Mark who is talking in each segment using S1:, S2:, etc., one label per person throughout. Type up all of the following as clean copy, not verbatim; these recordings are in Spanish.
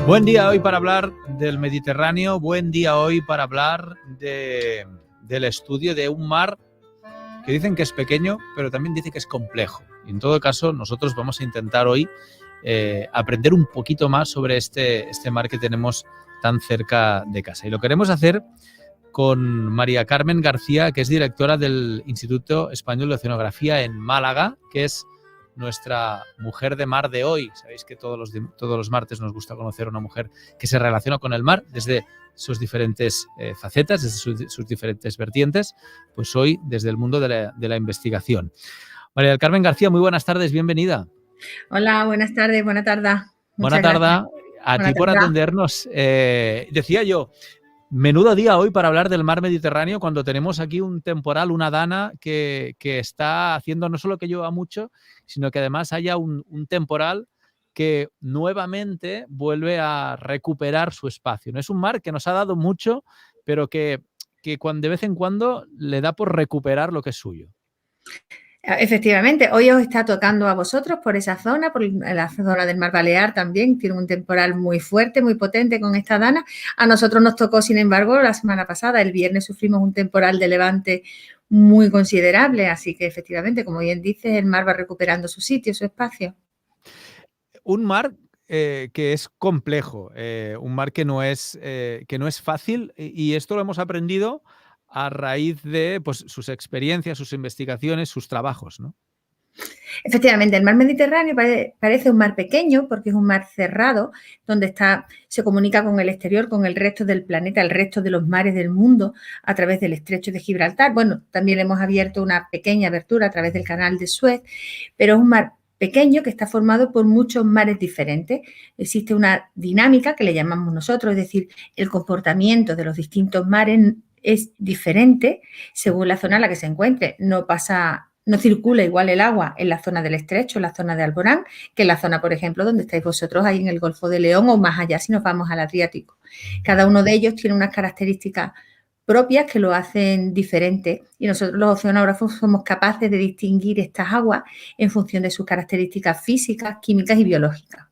S1: Buen día hoy para hablar del Mediterráneo, buen día hoy para hablar del estudio de un mar que dicen que es pequeño, pero también dice que es complejo. Y en todo caso, nosotros vamos a intentar hoy aprender un poquito más sobre este mar que tenemos tan cerca de casa. Y lo queremos hacer con María Carmen García, que es directora del Instituto Español de Oceanografía en Málaga, que es nuestra mujer de mar de hoy. Sabéis que todos los martes nos gusta conocer a una mujer que se relaciona con el mar desde sus diferentes facetas, desde sus diferentes vertientes, pues hoy desde el mundo de la investigación. María del Carmen García, muy buenas tardes, bienvenida.
S2: Hola, buenas tardes, buena tarde.
S1: Buena tarde a ti por atendernos. Decía yo, menudo día hoy para hablar del mar Mediterráneo cuando tenemos aquí un temporal, una dana que está haciendo no solo que llueva mucho, sino que además haya un temporal que nuevamente vuelve a recuperar su espacio. No es un mar que nos ha dado mucho, pero que de vez en cuando le da por recuperar lo que es suyo.
S2: Efectivamente, hoy os está tocando a vosotros por esa zona, por la zona del Mar Balear también, tiene un temporal muy fuerte, muy potente con esta dana. A nosotros nos tocó, sin embargo, la semana pasada, el viernes sufrimos un temporal de levante muy considerable, así que efectivamente, como bien dices, el mar va recuperando su sitio, su espacio.
S1: Un mar que es complejo, un mar que no es fácil, y esto lo hemos aprendido a raíz de pues, sus experiencias, sus investigaciones, sus trabajos, ¿no?
S2: Efectivamente, el mar Mediterráneo parece un mar pequeño porque es un mar cerrado, donde se comunica con el exterior, con el resto del planeta, el resto de los mares del mundo a través del estrecho de Gibraltar. Bueno, también hemos abierto una pequeña abertura a través del canal de Suez, pero es un mar pequeño que está formado por muchos mares diferentes. Existe una dinámica que le llamamos nosotros, es decir, el comportamiento de los distintos mares es diferente según la zona en la que se encuentre. No circula igual el agua en la zona del estrecho, en la zona de Alborán, que en la zona, por ejemplo, donde estáis vosotros, ahí en el Golfo de León o más allá si nos vamos al Adriático. Cada uno de ellos tiene unas características propias que lo hacen diferente y nosotros los oceanógrafos somos capaces de distinguir estas aguas en función de sus características físicas, químicas y biológicas.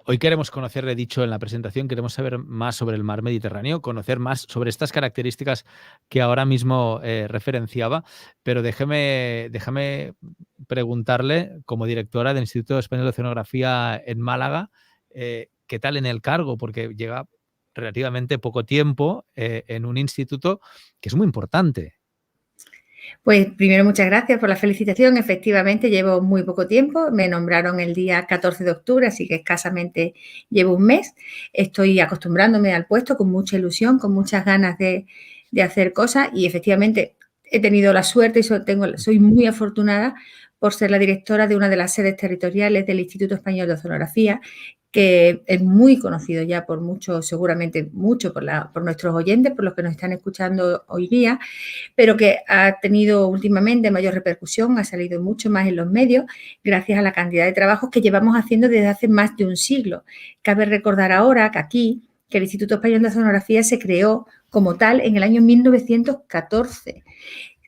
S1: Hoy queremos conocer, he dicho en la presentación, queremos saber más sobre el mar Mediterráneo, conocer más sobre estas características que ahora mismo referenciaba, pero déjame preguntarle, como directora del Instituto Español de Oceanografía en Málaga, ¿qué tal en el cargo? Porque llega relativamente poco tiempo en un instituto que es muy importante.
S2: Pues primero muchas gracias por la felicitación. Efectivamente llevo muy poco tiempo, me nombraron el día 14 de octubre, así que escasamente llevo un mes. Estoy acostumbrándome al puesto con mucha ilusión, con muchas ganas de hacer cosas y efectivamente he tenido la suerte y soy muy afortunada por ser la directora de una de las sedes territoriales del Instituto Español de Oceanografía, que es muy conocido ya por muchos, seguramente mucho por nuestros oyentes, por los que nos están escuchando hoy día, pero que ha tenido últimamente mayor repercusión, ha salido mucho más en los medios, gracias a la cantidad de trabajos que llevamos haciendo desde hace más de un siglo. Cabe recordar ahora que el Instituto Español de Oceanografía se creó como tal en el año 1914.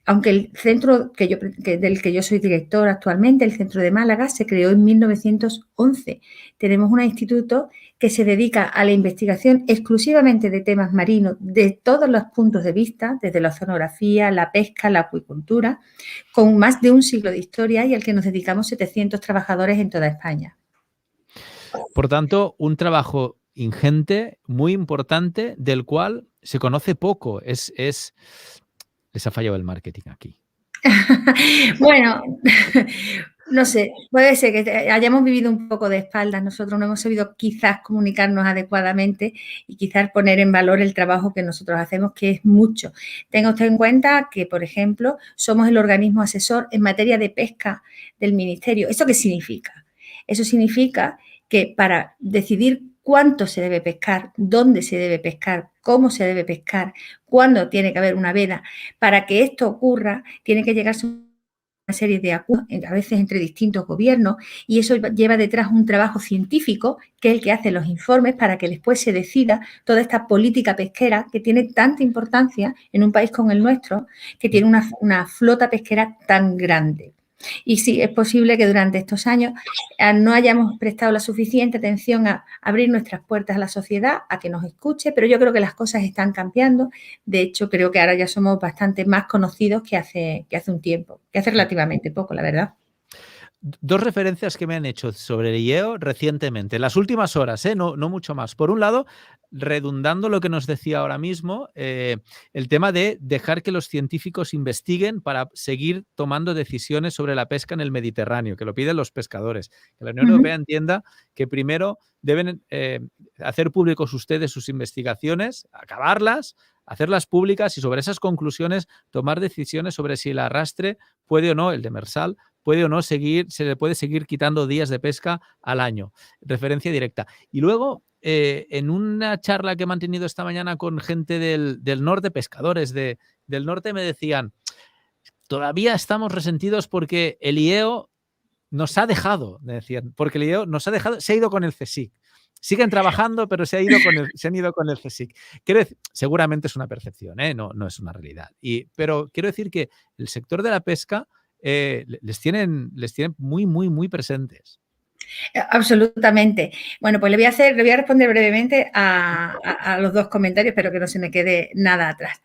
S2: Aunque el centro del que yo soy directora actualmente, el Centro de Málaga, se creó en 1911. Tenemos un instituto que se dedica a la investigación exclusivamente de temas marinos de todos los puntos de vista, desde la oceanografía, la pesca, la acuicultura, con más de un siglo de historia y al que nos dedicamos 700 trabajadores en toda España.
S1: Por tanto, un trabajo ingente, muy importante, del cual se conoce poco. Les ha fallado el marketing aquí.
S2: Bueno, no sé, puede ser que hayamos vivido un poco de espaldas. Nosotros no hemos sabido quizás comunicarnos adecuadamente y quizás poner en valor el trabajo que nosotros hacemos, que es mucho. Tenga usted en cuenta que, por ejemplo, somos el organismo asesor en materia de pesca del Ministerio. ¿Eso qué significa? Eso significa que para decidir cuánto se debe pescar, dónde se debe pescar, cómo se debe pescar, cuándo tiene que haber una veda, para que esto ocurra, tiene que llegarse una serie de acuerdos, a veces entre distintos gobiernos, y eso lleva detrás un trabajo científico, que es el que hace los informes para que después se decida toda esta política pesquera que tiene tanta importancia en un país como el nuestro, que tiene una flota pesquera tan grande. Y sí, es posible que durante estos años no hayamos prestado la suficiente atención a abrir nuestras puertas a la sociedad, a que nos escuche, pero yo creo que las cosas están cambiando. De hecho, creo que ahora ya somos bastante más conocidos que hace un tiempo, que hace relativamente poco, la verdad.
S1: Dos referencias que me han hecho sobre el IEO recientemente, las últimas horas, no mucho más. Por un lado, redundando lo que nos decía ahora mismo, el tema de dejar que los científicos investiguen para seguir tomando decisiones sobre la pesca en el Mediterráneo, que lo piden los pescadores. Que la Unión Europea entienda que primero deben hacer públicos ustedes sus investigaciones, acabarlas, hacerlas públicas y sobre esas conclusiones tomar decisiones sobre si el arrastre puede o no, el demersal, puede o no seguir, se le puede seguir quitando días de pesca al año. Referencia directa. Y luego, en una charla que he mantenido esta mañana con gente del norte, pescadores del norte, me decían, todavía estamos resentidos porque el IEO nos ha dejado, me decían, porque el IEO nos ha dejado, se ha ido con el CSIC. Siguen trabajando, pero se han ido con el CSIC. Quiero decir, seguramente es una percepción, no es una realidad. Pero quiero decir que el sector de la pesca les tienen muy, muy, muy presentes.
S2: Absolutamente. Bueno, pues le voy a responder brevemente a los dos comentarios, pero que no se me quede nada atrás.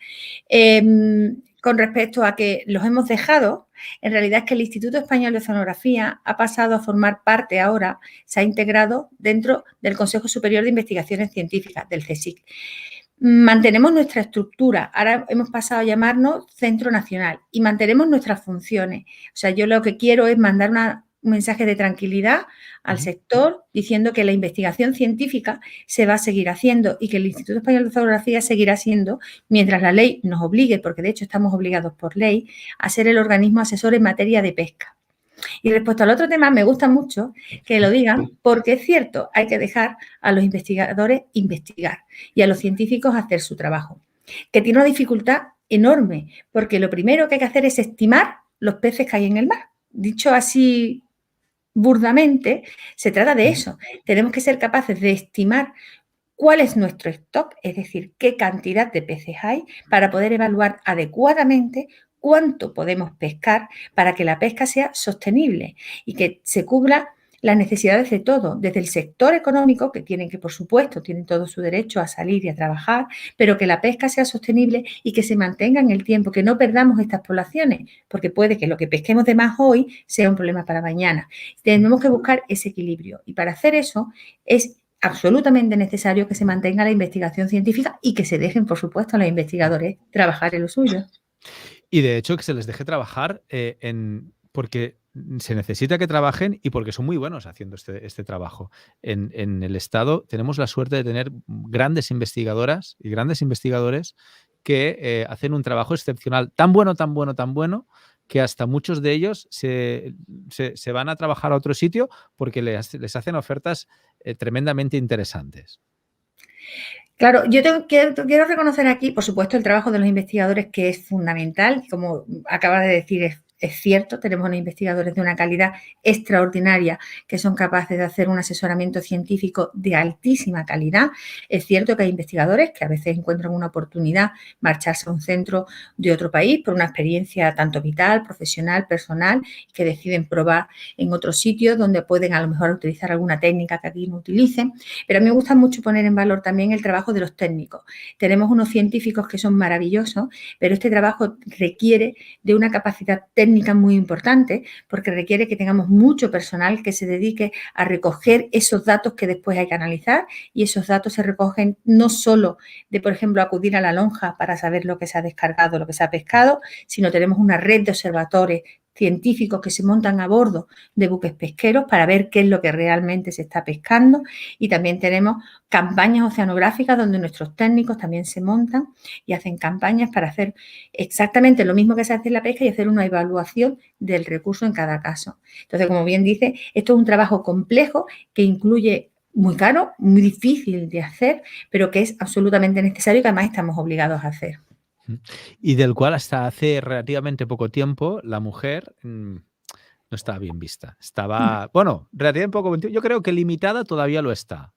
S2: Con respecto a que los hemos dejado, en realidad es que el Instituto Español de Oceanografía ha pasado a formar parte ahora, se ha integrado dentro del Consejo Superior de Investigaciones Científicas, del CSIC. Mantenemos nuestra estructura, ahora hemos pasado a llamarnos Centro Nacional y mantenemos nuestras funciones. O sea, yo lo que quiero es mandar un mensaje de tranquilidad al sector diciendo que la investigación científica se va a seguir haciendo y que el Instituto Español de Oceanografía seguirá siendo, mientras la ley nos obligue, porque de hecho estamos obligados por ley, a ser el organismo asesor en materia de pesca. Y respecto al otro tema, me gusta mucho que lo digan porque es cierto, hay que dejar a los investigadores investigar y a los científicos hacer su trabajo, que tiene una dificultad enorme, porque lo primero que hay que hacer es estimar los peces que hay en el mar. Dicho así burdamente, se trata de eso. Tenemos que ser capaces de estimar cuál es nuestro stock, es decir, qué cantidad de peces hay, para poder evaluar adecuadamente cuánto podemos pescar para que la pesca sea sostenible y que se cubra las necesidades de todo, desde el sector económico, que tienen que, por supuesto, tienen todo su derecho a salir y a trabajar, pero que la pesca sea sostenible y que se mantenga en el tiempo, que no perdamos estas poblaciones, porque puede que lo que pesquemos de más hoy sea un problema para mañana. Tenemos que buscar ese equilibrio y para hacer eso es absolutamente necesario que se mantenga la investigación científica y que se dejen, por supuesto, a los investigadores trabajar en lo suyo.
S1: Y de hecho que se les deje trabajar porque se necesita que trabajen y porque son muy buenos haciendo este trabajo. En el Estado tenemos la suerte de tener grandes investigadoras y grandes investigadores que hacen un trabajo excepcional, tan bueno, tan bueno, tan bueno, que hasta muchos de ellos se van a trabajar a otro sitio porque les hacen ofertas tremendamente interesantes.
S2: Claro, yo quiero reconocer aquí, por supuesto, el trabajo de los investigadores, que es fundamental. Como acabas de decir, es cierto, tenemos unos investigadores de una calidad extraordinaria que son capaces de hacer un asesoramiento científico de altísima calidad. Es cierto que hay investigadores que a veces encuentran una oportunidad marcharse a un centro de otro país por una experiencia tanto vital, profesional, personal, que deciden probar en otros sitios donde pueden a lo mejor utilizar alguna técnica que aquí no utilicen. Pero a mí me gusta mucho poner en valor también el trabajo de los técnicos. Tenemos unos científicos que son maravillosos, pero este trabajo requiere de una capacidad técnica muy importante porque requiere que tengamos mucho personal que se dedique a recoger esos datos que después hay que analizar y esos datos se recogen no solo de, por ejemplo, acudir a la lonja para saber lo que se ha descargado, lo que se ha pescado, sino tenemos una red de observadores científicos que se montan a bordo de buques pesqueros para ver qué es lo que realmente se está pescando y también tenemos campañas oceanográficas donde nuestros técnicos también se montan y hacen campañas para hacer exactamente lo mismo que se hace en la pesca y hacer una evaluación del recurso en cada caso. Entonces, como bien dice, esto es un trabajo complejo que incluye muy caro, muy difícil de hacer, pero que es absolutamente necesario y que además estamos obligados a hacer.
S1: Y del cual hasta hace relativamente poco tiempo la mujer no estaba bien vista. Estaba, bueno, relativamente poco, yo creo que limitada todavía lo está.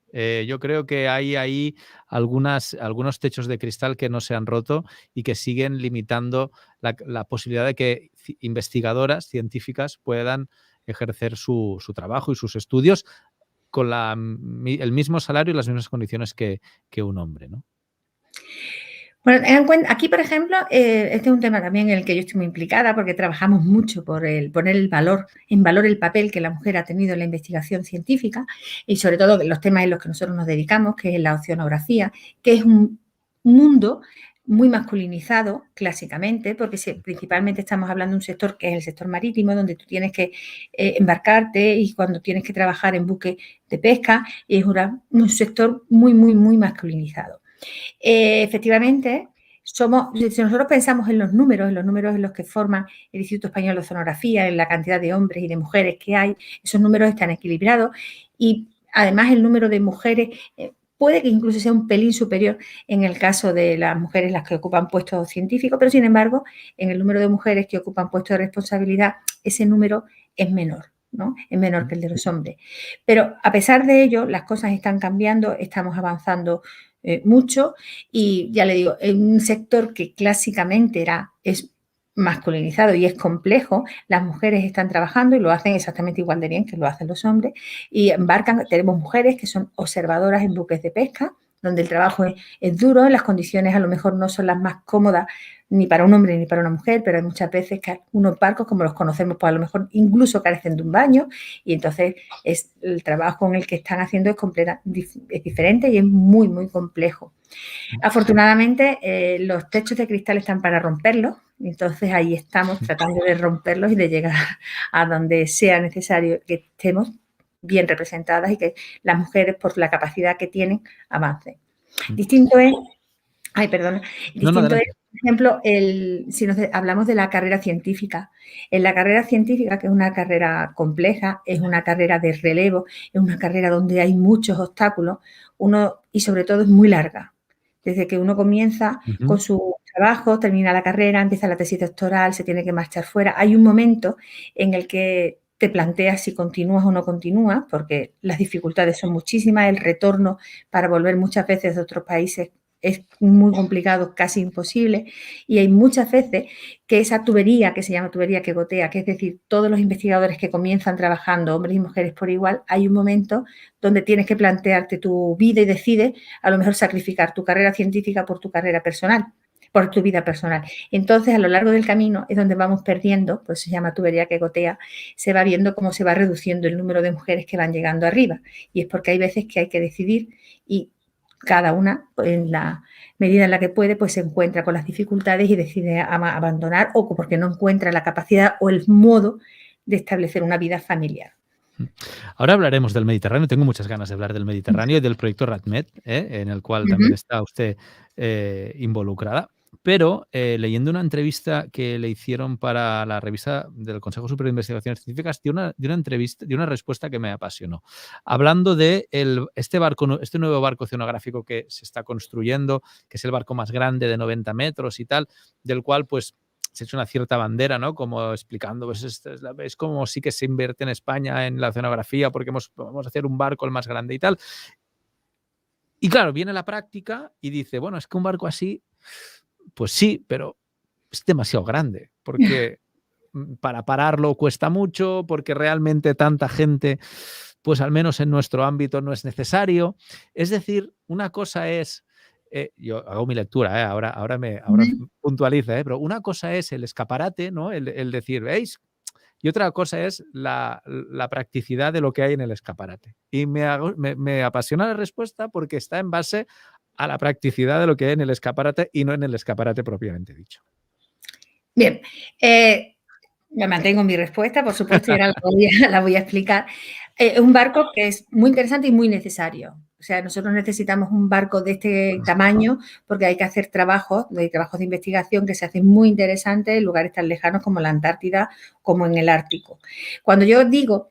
S1: Yo creo que hay ahí algunos techos de cristal que no se han roto y que siguen limitando la posibilidad de que investigadoras científicas puedan ejercer su trabajo y sus estudios con el mismo salario y las mismas condiciones que un hombre, ¿no?
S2: Bueno, ten en cuenta, aquí, por ejemplo, este es un tema también en el que yo estoy muy implicada porque trabajamos mucho por poner en valor el papel que la mujer ha tenido en la investigación científica y sobre todo los temas en los que nosotros nos dedicamos, que es la oceanografía, que es un mundo muy masculinizado clásicamente, porque principalmente estamos hablando de un sector que es el sector marítimo, donde tú tienes que embarcarte y cuando tienes que trabajar en buques de pesca, es un sector muy, muy, muy masculinizado. Efectivamente, si nosotros pensamos en los números en los que forman el Instituto Español de Oceanografía, en la cantidad de hombres y de mujeres que hay, esos números están equilibrados y además el número de mujeres puede que incluso sea un pelín superior en el caso de las mujeres las que ocupan puestos científicos, pero sin embargo, en el número de mujeres que ocupan puestos de responsabilidad, ese número es menor, ¿no? Es menor que el de los hombres. Pero a pesar de ello, las cosas están cambiando, estamos avanzando mucho y ya le digo, en un sector que clásicamente es masculinizado y es complejo, las mujeres están trabajando y lo hacen exactamente igual de bien que lo hacen los hombres y embarcan, tenemos mujeres que son observadoras en buques de pesca, donde el trabajo es duro, las condiciones a lo mejor no son las más cómodas ni para un hombre ni para una mujer, pero hay muchas veces que unos barcos, como los conocemos, pues a lo mejor incluso carecen de un baño y entonces el trabajo en el que están haciendo es diferente y es muy, muy complejo. Afortunadamente, los techos de cristal están para romperlos, entonces ahí estamos tratando de romperlos y de llegar a donde sea necesario que estemos bien representadas y que las mujeres, por la capacidad que tienen, avancen. Distinto es, por ejemplo, si hablamos de la carrera científica. En la carrera científica, que es una carrera compleja, es una carrera de relevo, es una carrera donde hay muchos obstáculos, y sobre todo es muy larga. Desde que uno comienza con su trabajo, termina la carrera, empieza la tesis doctoral, se tiene que marchar fuera. Hay un momento en el que te planteas si continúas o no continúas, porque las dificultades son muchísimas, el retorno para volver muchas veces de otros países es muy complicado, casi imposible, y hay muchas veces que esa tubería, que se llama tubería que gotea, que es decir, todos los investigadores que comienzan trabajando, hombres y mujeres por igual, hay un momento donde tienes que plantearte tu vida y decides a lo mejor sacrificar tu carrera científica por tu carrera personal, por tu vida personal. Entonces, a lo largo del camino es donde vamos perdiendo, pues se llama tubería que gotea, se va viendo cómo se va reduciendo el número de mujeres que van llegando arriba. Y es porque hay veces que hay que decidir y cada una, en la medida en la que puede, pues se encuentra con las dificultades y decide abandonar o porque no encuentra la capacidad o el modo de establecer una vida familiar.
S1: Ahora hablaremos del Mediterráneo. Tengo muchas ganas de hablar del Mediterráneo y del proyecto RadMed, en el cual también está usted involucrada. Pero leyendo una entrevista que le hicieron para la revista del Consejo Superior de Investigaciones Científicas, dio una respuesta que me apasionó. Hablando de este nuevo barco oceanográfico que se está construyendo, que es el barco más grande de 90 metros y tal, del cual pues se ha hecho una cierta bandera, ¿no? Como explicando, pues es como sí que se invierte en España en la oceanografía porque vamos a hacer un barco el más grande y tal. Y claro, viene la práctica y dice, bueno, es que un barco así, pues sí, pero es demasiado grande porque para pararlo cuesta mucho, porque realmente tanta gente, pues al menos en nuestro ámbito no es necesario. Es decir, una cosa es yo hago mi lectura, ahora puntualiza, pero una cosa es el escaparate, ¿no? El decir, ¿veis? Y otra cosa es la practicidad de lo que hay en el escaparate. Y me apasiona la respuesta porque está en base a la practicidad de lo que hay en el escaparate y no en el escaparate propiamente dicho.
S2: Bien, me mantengo en mi respuesta, por supuesto, y ahora la voy a explicar. Es un barco que es muy interesante y muy necesario. O sea, nosotros necesitamos un barco de este tamaño porque hay que hacer trabajos de investigación que se hacen muy interesantes en lugares tan lejanos como la Antártida, como en el Ártico. Cuando yo digo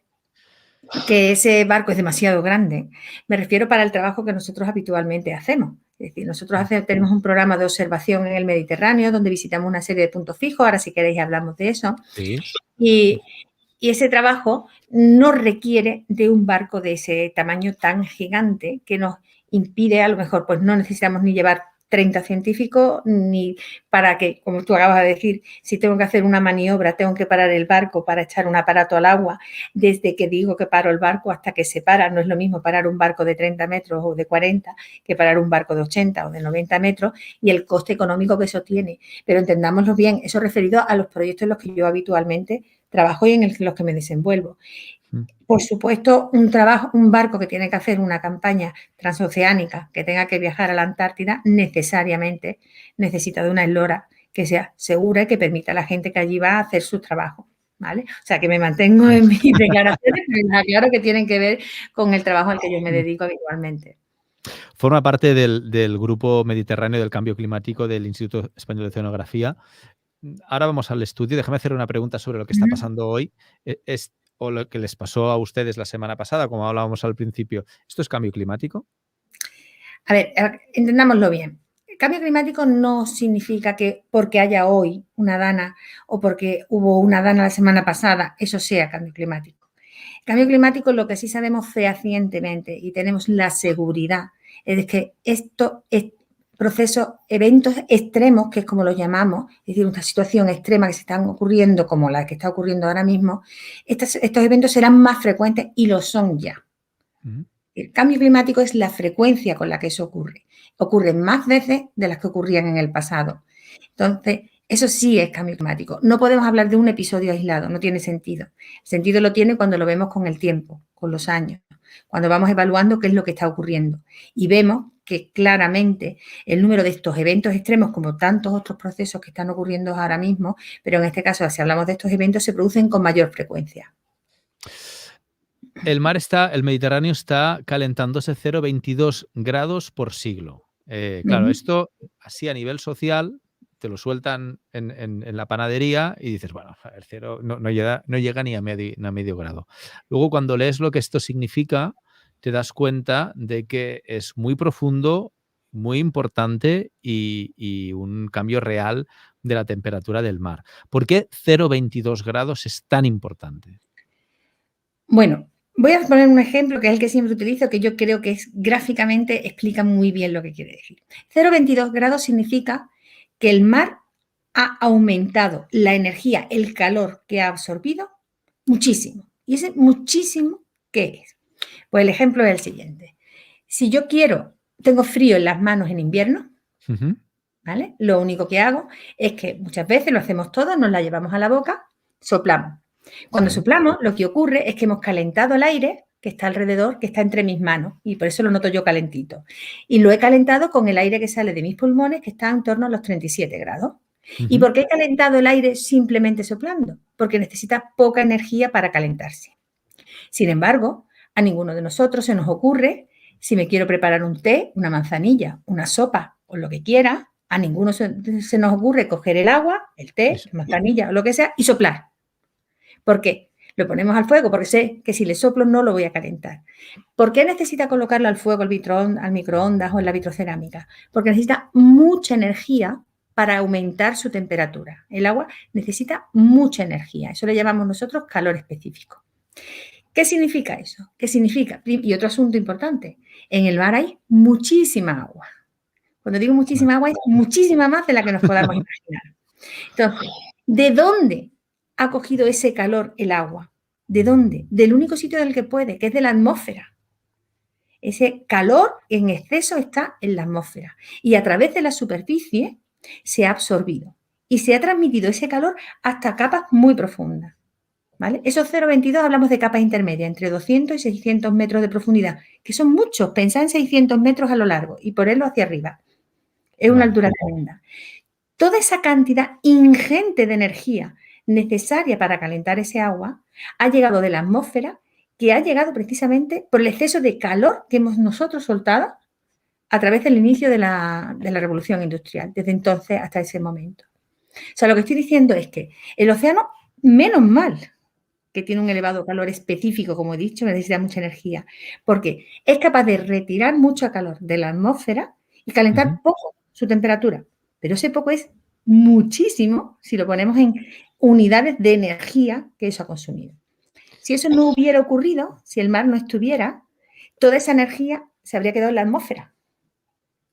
S2: que ese barco es demasiado grande, me refiero para el trabajo que nosotros habitualmente hacemos. Es decir, nosotros tenemos un programa de observación en el Mediterráneo donde visitamos una serie de puntos fijos. Ahora, si queréis, hablamos de eso.
S1: Sí.
S2: Y ese trabajo no requiere de un barco de ese tamaño tan gigante que nos impide, a lo mejor, pues no necesitamos ni llevar 30 científicos, ni para que, como tú acabas de decir, si tengo que hacer una maniobra, tengo que parar el barco para echar un aparato al agua, desde que digo que paro el barco hasta que se para. No es lo mismo parar un barco de 30 metros o de 40 que parar un barco de 80 o de 90 metros y el coste económico que eso tiene. Pero entendámoslo bien, eso referido a los proyectos en los que yo habitualmente trabajo y en los que me desenvuelvo. Por supuesto, un barco que tiene que hacer una campaña transoceánica, que tenga que viajar a la Antártida, necesariamente necesita de una eslora que sea segura y que permita a la gente que allí va a hacer su trabajo, ¿vale? O sea, que me mantengo en mis declaraciones, pero claro que tienen que ver con el trabajo al que yo me dedico habitualmente.
S1: Forma parte del Grupo Mediterráneo del Cambio Climático del Instituto Español de Oceanografía. Ahora vamos al estudio. Déjame hacer una pregunta sobre lo que está pasando hoy. O lo que les pasó a ustedes la semana pasada, como hablábamos al principio. ¿Esto es cambio climático?
S2: A ver, entendámoslo bien. El cambio climático no significa que porque haya hoy una dana o porque hubo una dana la semana pasada, eso sea cambio climático. El cambio climático, lo que sí sabemos fehacientemente y tenemos la seguridad, es que esto es procesos, eventos extremos, que es como los llamamos, es decir, una situación extrema que se están ocurriendo, como la que está ocurriendo ahora mismo, estos eventos serán más frecuentes y lo son ya. El cambio climático es la frecuencia con la que eso ocurre. Ocurren más veces de las que ocurrían en el pasado. Entonces, eso sí es cambio climático. No podemos hablar de un episodio aislado, no tiene sentido. El sentido lo tiene cuando lo vemos con el tiempo, con los años, cuando vamos evaluando qué es lo que está ocurriendo. Y vemos que claramente el número de estos eventos extremos, como tantos otros procesos que están ocurriendo ahora mismo, pero en este caso, si hablamos de estos eventos, se producen con mayor frecuencia.
S1: El Mediterráneo está calentándose 0,22 grados por siglo. Claro, esto así a nivel social te lo sueltan en la panadería y dices, bueno, el cero no llega ni a medio grado. Luego, cuando lees lo que esto significa, te das cuenta de que es muy profundo, muy importante y un cambio real de la temperatura del mar. ¿Por qué 0,22 grados es tan importante?
S2: Bueno, voy a poner un ejemplo que es el que siempre utilizo, que yo creo que gráficamente explica muy bien lo que quiere decir. 0,22 grados significa que el mar ha aumentado la energía, el calor que ha absorbido muchísimo. ¿Y ese muchísimo qué es? Pues el ejemplo es el siguiente. Si yo tengo frío en las manos en invierno, ¿vale? Lo único que hago es que muchas veces lo hacemos todos, nos la llevamos a la boca, soplamos. Cuando soplamos, lo que ocurre es que hemos calentado el aire que está alrededor, que está entre mis manos, y por eso lo noto yo calentito. Y lo he calentado con el aire que sale de mis pulmones, que está en torno a los 37 grados. ¿Y por qué he calentado el aire simplemente soplando? Porque necesita poca energía para calentarse. Sin embargo, a ninguno de nosotros se nos ocurre, si me quiero preparar un té, una manzanilla, una sopa o lo que quiera, a ninguno se nos ocurre coger el agua, el té, la manzanilla o lo que sea y soplar. ¿Por qué? Lo ponemos al fuego porque sé que si le soplo no lo voy a calentar. ¿Por qué necesita colocarlo al fuego, al microondas o en la vitrocerámica? Porque necesita mucha energía para aumentar su temperatura. El agua necesita mucha energía. Eso le llamamos nosotros calor específico. ¿Qué significa eso? ¿Qué significa? Y otro asunto importante. En el mar hay muchísima agua. Cuando digo muchísima agua, es muchísima más de la que nos podamos imaginar. Entonces, ¿de dónde ha cogido ese calor el agua? ¿De dónde? Del único sitio del que puede, que es de la atmósfera. Ese calor en exceso está en la atmósfera y a través de la superficie se ha absorbido y se ha transmitido ese calor hasta capas muy profundas. ¿Vale? Esos 0,22 hablamos de capas intermedias, entre 200 y 600 metros de profundidad, que son muchos. Pensad en 600 metros a lo largo y ponerlo hacia arriba. Es una altura tremenda. Toda esa cantidad ingente de energía necesaria para calentar ese agua ha llegado de la atmósfera, que ha llegado precisamente por el exceso de calor que hemos nosotros soltado a través del inicio de la revolución industrial, desde entonces hasta ese momento. O sea, lo que estoy diciendo es que el océano, menos mal que tiene un elevado calor específico, como he dicho, necesita mucha energía, porque es capaz de retirar mucho calor de la atmósfera y calentar poco su temperatura. Pero ese poco es muchísimo si lo ponemos en unidades de energía que eso ha consumido. Si eso no hubiera ocurrido, si el mar no estuviera, toda esa energía se habría quedado en la atmósfera.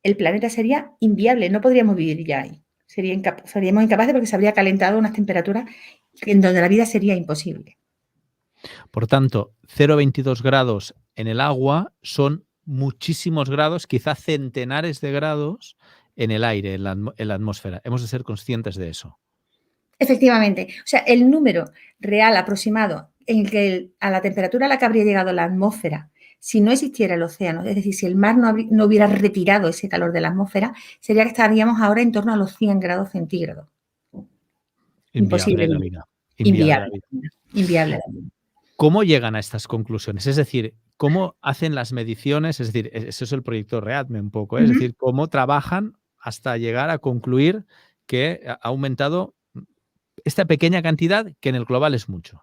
S2: El planeta sería inviable, no podríamos vivir ya ahí. Seríamos incapaces porque se habría calentado a unas temperaturas en donde la vida sería imposible.
S1: Por tanto, 0,22 grados en el agua son muchísimos grados, quizá centenares de grados en el aire, en la atmósfera. Hemos de ser conscientes de eso.
S2: Efectivamente. O sea, el número real aproximado en que a la temperatura a la que habría llegado la atmósfera, si no existiera el océano, es decir, si el mar no hubiera retirado ese calor de la atmósfera, sería que estaríamos ahora en torno a los 100 grados centígrados. Imposible
S1: la vida.
S2: Inviable.
S1: ¿Cómo llegan a estas conclusiones? Es decir, ¿cómo hacen las mediciones? Es decir, eso es el proyecto README un poco, ¿eh? Es decir, ¿cómo trabajan hasta llegar a concluir que ha aumentado esta pequeña cantidad que en el global es mucho?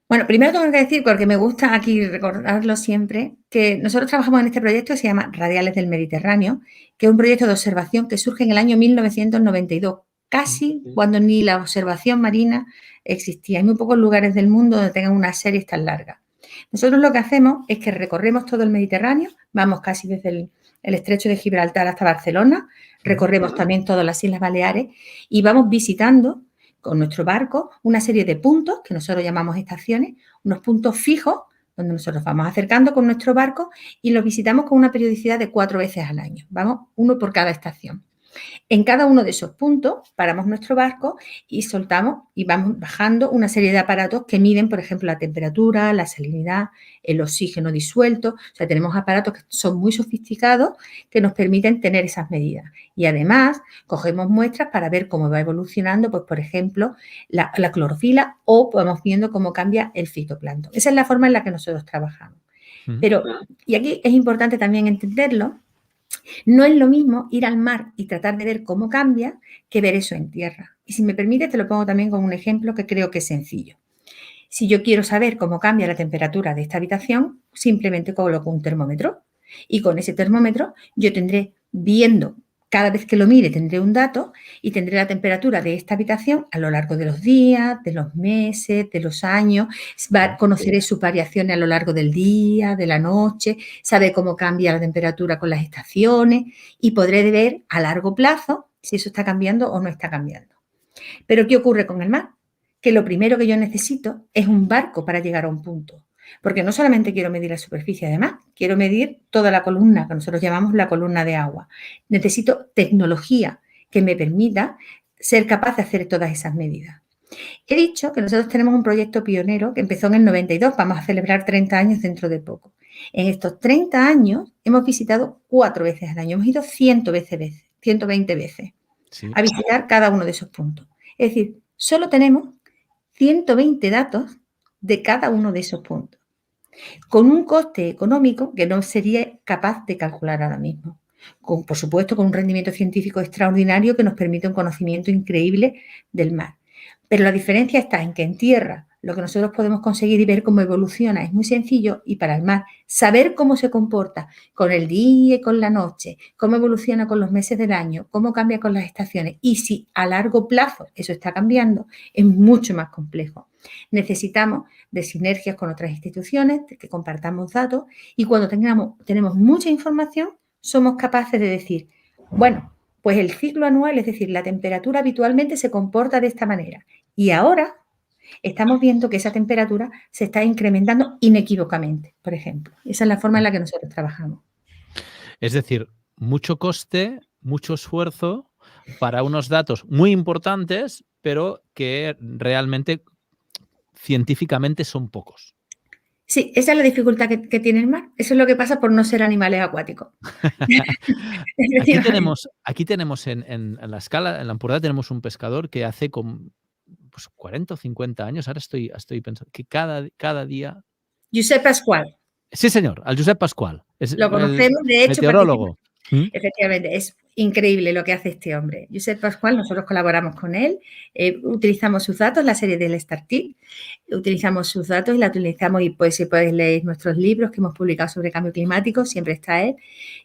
S2: Bueno, primero tengo que decir, porque me gusta aquí recordarlo siempre, que nosotros trabajamos en este proyecto que se llama Radiales del Mediterráneo, que es un proyecto de observación que surge en el año 1992, casi cuando ni la observación marina existía. Hay muy pocos lugares del mundo donde tengan unas series tan largas. Nosotros lo que hacemos es que recorremos todo el Mediterráneo, vamos casi desde el estrecho de Gibraltar hasta Barcelona, recorremos también todas las Islas Baleares y vamos visitando con nuestro barco una serie de puntos que nosotros llamamos estaciones, unos puntos fijos donde nosotros vamos acercando con nuestro barco y los visitamos con una periodicidad de 4 veces al año. Vamos, uno por cada estación. En cada uno de esos puntos paramos nuestro barco y soltamos y vamos bajando una serie de aparatos que miden, por ejemplo, la temperatura, la salinidad, el oxígeno disuelto. O sea, tenemos aparatos que son muy sofisticados que nos permiten tener esas medidas. Y además, cogemos muestras para ver cómo va evolucionando, pues, por ejemplo, la clorofila o vamos viendo cómo cambia el fitoplancton. Esa es la forma en la que nosotros trabajamos. Pero, y aquí es importante también entenderlo, no es lo mismo ir al mar y tratar de ver cómo cambia que ver eso en tierra. Y si me permite, te lo pongo también con un ejemplo que creo que es sencillo. Si yo quiero saber cómo cambia la temperatura de esta habitación, simplemente coloco un termómetro y con ese termómetro yo tendré viendo, cada vez que lo mire tendré un dato y tendré la temperatura de esta habitación a lo largo de los días, de los meses, de los años. Conoceré sus variaciones a lo largo del día, de la noche, saber cómo cambia la temperatura con las estaciones y podré ver a largo plazo si eso está cambiando o no está cambiando. Pero ¿qué ocurre con el mar? Que lo primero que yo necesito es un barco para llegar a un punto. Porque no solamente quiero medir la superficie, además, quiero medir toda la columna, que nosotros llamamos la columna de agua. Necesito tecnología que me permita ser capaz de hacer todas esas medidas. He dicho que nosotros tenemos un proyecto pionero que empezó en el 92, vamos a celebrar 30 años dentro de poco. En estos 30 años hemos visitado 4 veces al año, hemos ido 120 veces a visitar cada uno de esos puntos. Es decir, solo tenemos 120 datos de cada uno de esos puntos, con un coste económico que no sería capaz de calcular ahora mismo. Por supuesto, con un rendimiento científico extraordinario que nos permite un conocimiento increíble del mar. Pero la diferencia está en que en tierra lo que nosotros podemos conseguir y ver cómo evoluciona es muy sencillo y para el mar saber cómo se comporta con el día y con la noche, cómo evoluciona con los meses del año, cómo cambia con las estaciones y si a largo plazo eso está cambiando, es mucho más complejo. Necesitamos de sinergias con otras instituciones, de que compartamos datos y cuando tenemos mucha información somos capaces de decir, bueno, pues el ciclo anual, es decir, la temperatura habitualmente se comporta de esta manera y ahora estamos viendo que esa temperatura se está incrementando inequívocamente, por ejemplo. Esa es la forma en la que nosotros trabajamos.
S1: Es decir, mucho coste, mucho esfuerzo para unos datos muy importantes, pero que realmente científicamente son pocos.
S2: Sí, esa es la dificultad que tiene el mar. Eso es lo que pasa por no ser animales acuáticos.
S1: Aquí tenemos en la escala, en la Empordà tenemos un pescador que hace con 40 o 50 años, ahora estoy pensando, que cada día...
S2: Josep Pascual.
S1: Sí, señor, al Josep Pascual.
S2: Lo conocemos, de hecho.
S1: Meteorólogo.
S2: Efectivamente, es increíble lo que hace este hombre. Josep Pascual, nosotros colaboramos con él, utilizamos sus datos, la serie del StarTip, utilizamos sus datos y la utilizamos y pues si podéis leer nuestros libros que hemos publicado sobre cambio climático, siempre está él.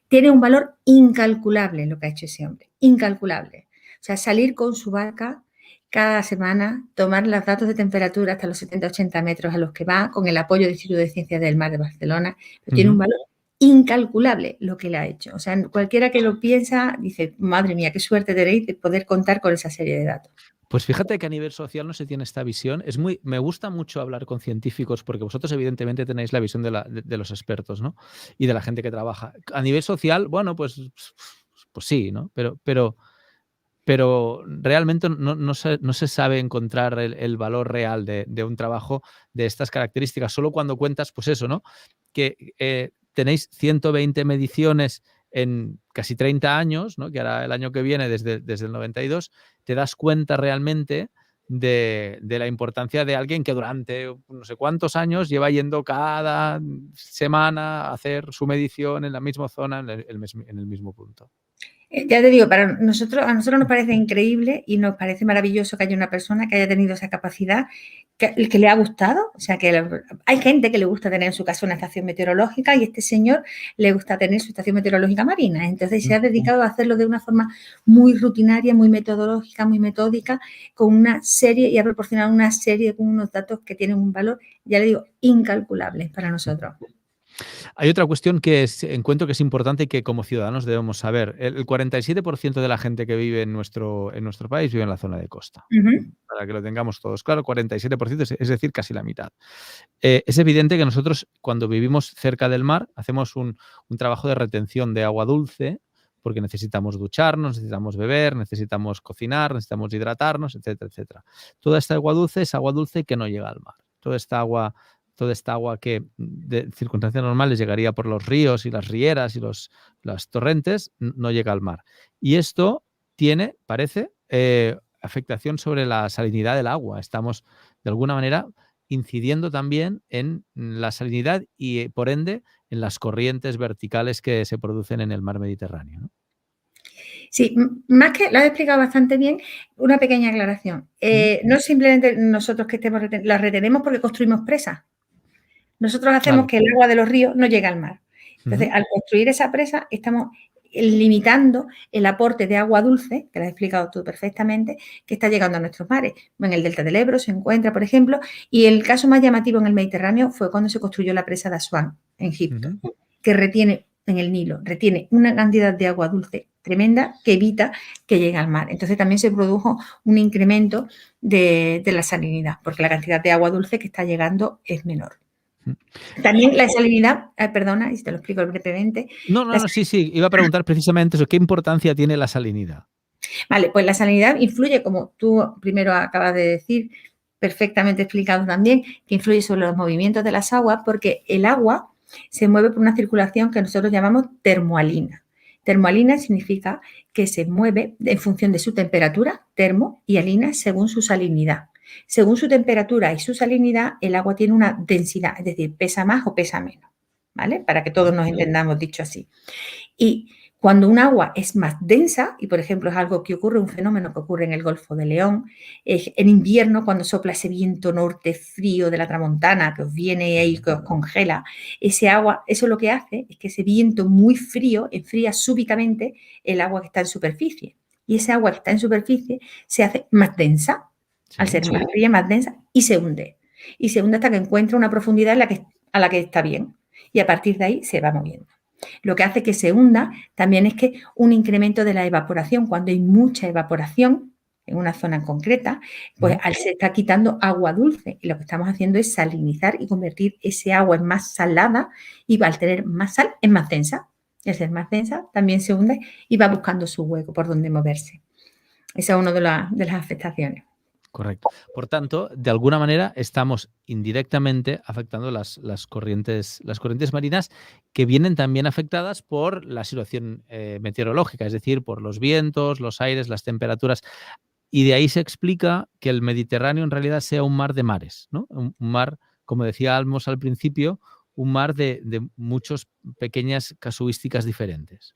S2: Tiene un valor incalculable lo que ha hecho ese hombre, incalculable. O sea, salir con su barca, cada semana, tomar los datos de temperatura hasta los 70-80 metros a los que va, con el apoyo del Instituto de Ciencias del Mar de Barcelona, pero tiene un valor incalculable lo que le ha hecho. O sea, cualquiera que lo piensa dice, madre mía, qué suerte tenéis de poder contar con esa serie de datos.
S1: Pues fíjate que a nivel social no se tiene esta visión. Me gusta mucho hablar con científicos porque vosotros evidentemente tenéis la visión de los expertos, ¿no? Y de la gente que trabaja. A nivel social, bueno, pues sí, ¿no? Pero realmente no se sabe encontrar el valor real de un trabajo de estas características. Solo cuando cuentas, pues eso, ¿no? Que tenéis 120 mediciones en casi 30 años, ¿no? Que ahora el año que viene, desde el 92, te das cuenta realmente de la importancia de alguien que durante no sé cuántos años lleva yendo cada semana a hacer su medición en la misma zona, en el mismo punto.
S2: Ya te digo, a nosotros nos parece increíble y nos parece maravilloso que haya una persona que haya tenido esa capacidad, que le ha gustado. O sea, que hay gente que le gusta tener en su casa una estación meteorológica y este señor le gusta tener su estación meteorológica marina. Entonces, se ha dedicado a hacerlo de una forma muy rutinaria, muy metodológica, muy metódica, con una serie y ha proporcionado una serie con unos datos que tienen un valor, ya le digo, incalculable para nosotros.
S1: Hay otra cuestión que encuentro que es importante y que como ciudadanos debemos saber. El 47% de la gente que vive en nuestro país vive en la zona de costa. Para que lo tengamos todos claro, 47%, es decir, casi la mitad. Es evidente que nosotros, cuando vivimos cerca del mar, hacemos un trabajo de retención de agua dulce, porque necesitamos ducharnos, necesitamos beber, necesitamos cocinar, necesitamos hidratarnos, etcétera, etcétera. Toda esta agua dulce es agua dulce que no llega al mar. Toda esta agua que de circunstancias normales llegaría por los ríos y las rieras y las torrentes, no llega al mar. Y esto parece, afectación sobre la salinidad del agua. Estamos, de alguna manera, incidiendo también en la salinidad y, por ende, en las corrientes verticales que se producen en el mar Mediterráneo, ¿no?
S2: Sí, más que lo has explicado bastante bien, una pequeña aclaración. No simplemente nosotros que las retenemos porque construimos presas. Nosotros hacemos que el agua de los ríos no llegue al mar. Entonces, al construir esa presa, estamos limitando el aporte de agua dulce, que lo has explicado tú perfectamente, que está llegando a nuestros mares. En el delta del Ebro se encuentra, por ejemplo, y el caso más llamativo en el Mediterráneo fue cuando se construyó la presa de Asuán, en Egipto, que retiene en el Nilo, retiene una cantidad de agua dulce tremenda que evita que llegue al mar. Entonces también se produjo un incremento de la salinidad, porque la cantidad de agua dulce que está llegando es menor. También la salinidad, perdona, y te lo explico brevemente.
S1: Sí, iba a preguntar precisamente eso, ¿qué importancia tiene la salinidad?
S2: Vale, pues la salinidad influye, como tú primero acabas de decir, perfectamente explicado también, que influye sobre los movimientos de las aguas, porque el agua se mueve por una circulación que nosotros llamamos termoalina. Termoalina significa que se mueve en función de su temperatura, termo, y alina según su salinidad. Según su temperatura y su salinidad, el agua tiene una densidad, es decir, pesa más o pesa menos, ¿vale? Para que todos nos entendamos dicho así. Y cuando un agua es más densa, y por ejemplo es algo que ocurre, un fenómeno que ocurre en el Golfo de León, en invierno cuando sopla ese viento norte frío de la tramontana que os viene ahí, que os congela, ese agua, eso lo que hace es que ese viento muy frío enfría súbitamente el agua que está en superficie. Y ese agua que está en superficie se hace más densa, al ser más fría, más densa, y se hunde. Y se hunde hasta que encuentra una profundidad a la que está bien. Y a partir de ahí se va moviendo. Lo que hace que se hunda también es que un incremento de la evaporación, cuando hay mucha evaporación en una zona concreta, pues se está quitando agua dulce y lo que estamos haciendo es salinizar y convertir ese agua en más salada y al tener más sal es más densa. Y al ser más densa también se hunde y va buscando su hueco por donde moverse. Esa es una de las afectaciones.
S1: Correcto. Por tanto, de alguna manera estamos indirectamente afectando las corrientes marinas que vienen también afectadas por la situación meteorológica, es decir, por los vientos, los aires, las temperaturas. Y de ahí se explica que el Mediterráneo en realidad sea un mar de mares, ¿no? Un mar, como decía Almos al principio, un mar de muchas pequeñas casuísticas diferentes.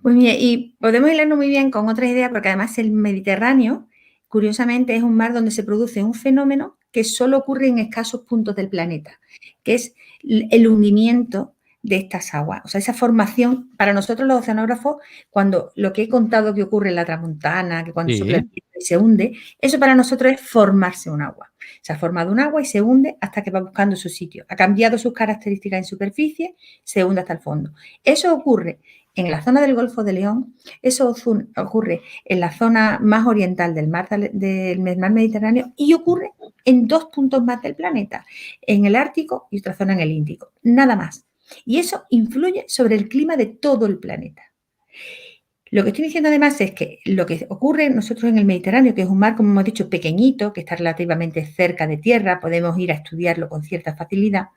S2: Pues mira, y podemos hilarlo muy bien con otra idea, porque además el Mediterráneo, curiosamente, es un mar donde se produce un fenómeno que solo ocurre en escasos puntos del planeta, que es el hundimiento de estas aguas. O sea, esa formación, para nosotros los oceanógrafos, cuando lo que he contado que ocurre en la Tramontana, que cuando sopla el viento y se hunde, eso para nosotros es formarse un agua. Se ha formado un agua y se hunde hasta que va buscando su sitio. Ha cambiado sus características en superficie, se hunde hasta el fondo. Eso ocurre en la zona del Golfo de León, eso ocurre en la zona más oriental del mar Mediterráneo y ocurre en 2 puntos más del planeta, en el Ártico y otra zona en el Índico, nada más. Y eso influye sobre el clima de todo el planeta. Lo que estoy diciendo además es que lo que ocurre nosotros en el Mediterráneo, que es un mar, como hemos dicho, pequeñito, que está relativamente cerca de tierra, podemos ir a estudiarlo con cierta facilidad,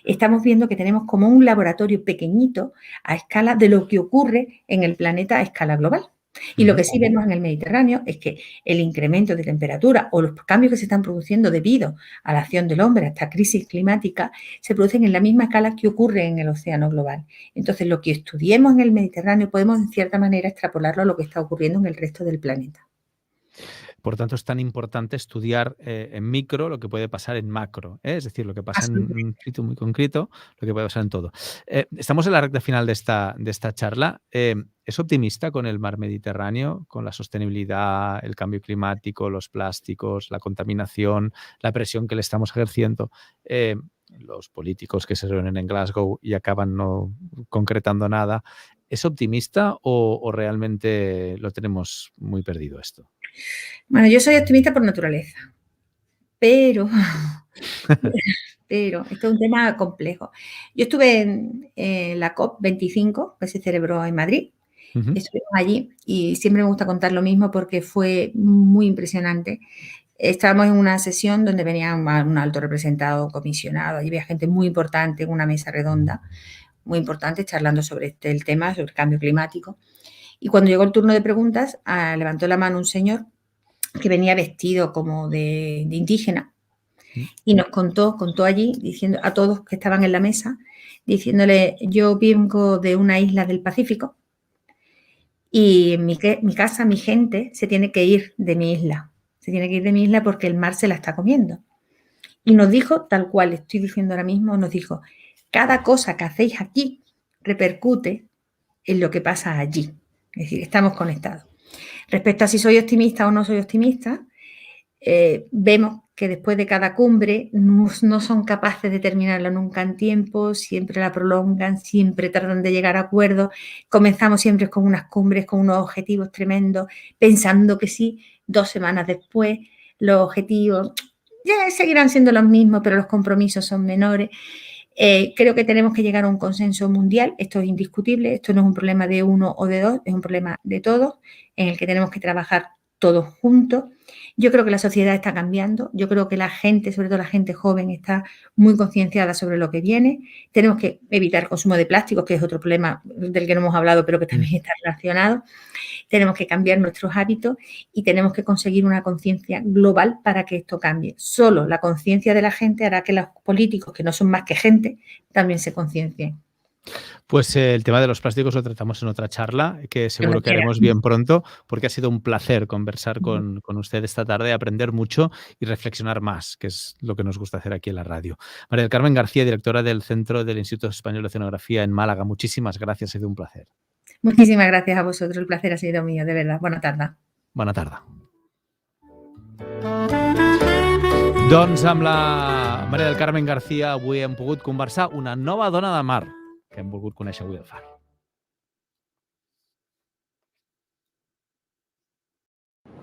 S2: estamos viendo que tenemos como un laboratorio pequeñito a escala de lo que ocurre en el planeta a escala global. Y lo que sí vemos en el Mediterráneo es que el incremento de temperatura o los cambios que se están produciendo debido a la acción del hombre, a esta crisis climática, se producen en la misma escala que ocurre en el océano global. Entonces, lo que estudiemos en el Mediterráneo podemos, en cierta manera, extrapolarlo a lo que está ocurriendo en el resto del planeta.
S1: Por tanto, es tan importante estudiar en micro lo que puede pasar en macro, ¿eh? Es decir, lo que pasa en un sitio muy concreto, lo que puede pasar en todo. Estamos en la recta final de esta charla. ¿Es optimista con el mar Mediterráneo, con la sostenibilidad, el cambio climático, los plásticos, la contaminación, la presión que le estamos ejerciendo? Los políticos que se reúnen en Glasgow y acaban no concretando nada. ¿Es optimista o realmente lo tenemos muy perdido esto?
S2: Bueno, yo soy optimista por naturaleza, pero esto es un tema complejo. Yo estuve en la COP25, que se celebró en Madrid. Estuvimos allí y siempre me gusta contar lo mismo porque fue muy impresionante. Estábamos en una sesión donde venía un alto representado, comisionado, allí había gente muy importante en una mesa redonda, muy importante, charlando sobre el tema, sobre el cambio climático. Y cuando llegó el turno de preguntas, levantó la mano un señor que venía vestido como de indígena y nos contó allí, diciendo a todos que estaban en la mesa, diciéndole: yo vengo de una isla del Pacífico y mi casa, mi gente, se tiene que ir de mi isla. Se tiene que ir de mi isla porque el mar se la está comiendo. Y nos dijo, tal cual estoy diciendo ahora mismo, nos dijo: cada cosa que hacéis aquí repercute en lo que pasa allí. Es decir, estamos conectados. Respecto a si soy optimista o no soy optimista, vemos que después de cada cumbre no son capaces de terminarla nunca en tiempo, siempre la prolongan, siempre tratan de llegar a acuerdos. Comenzamos siempre con unas cumbres, con unos objetivos tremendos, pensando que sí, 2 semanas después los objetivos ya seguirán siendo los mismos, pero los compromisos son menores. Creo que tenemos que llegar a un consenso mundial, esto es indiscutible, esto no es un problema de uno o de dos, es un problema de todos, en el que tenemos que trabajar todos juntos. Yo creo que la sociedad está cambiando, yo creo que la gente, sobre todo la gente joven, está muy concienciada sobre lo que viene. Tenemos que evitar el consumo de plásticos, que es otro problema del que no hemos hablado, pero que también está relacionado. Tenemos que cambiar nuestros hábitos y tenemos que conseguir una conciencia global para que esto cambie. Solo la conciencia de la gente hará que los políticos, que no son más que gente, también se conciencien.
S1: Pues el tema de los plásticos lo tratamos en otra charla, que seguro que haremos bien pronto, porque ha sido un placer conversar con usted esta tarde, aprender mucho y reflexionar más, que es lo que nos gusta hacer aquí en la radio. María del Carmen García, directora del Centro del Instituto Español de Oceanografía en Málaga, muchísimas gracias, ha sido un placer.
S2: Muchísimas gracias a vosotros, el placer ha sido mío, de verdad. Bona tarda.
S1: Bona tarda. Doncs amb la Maria del Carmen García avui hem pogut conversar una nova dona de mar que hem volgut conèixer avui al Far.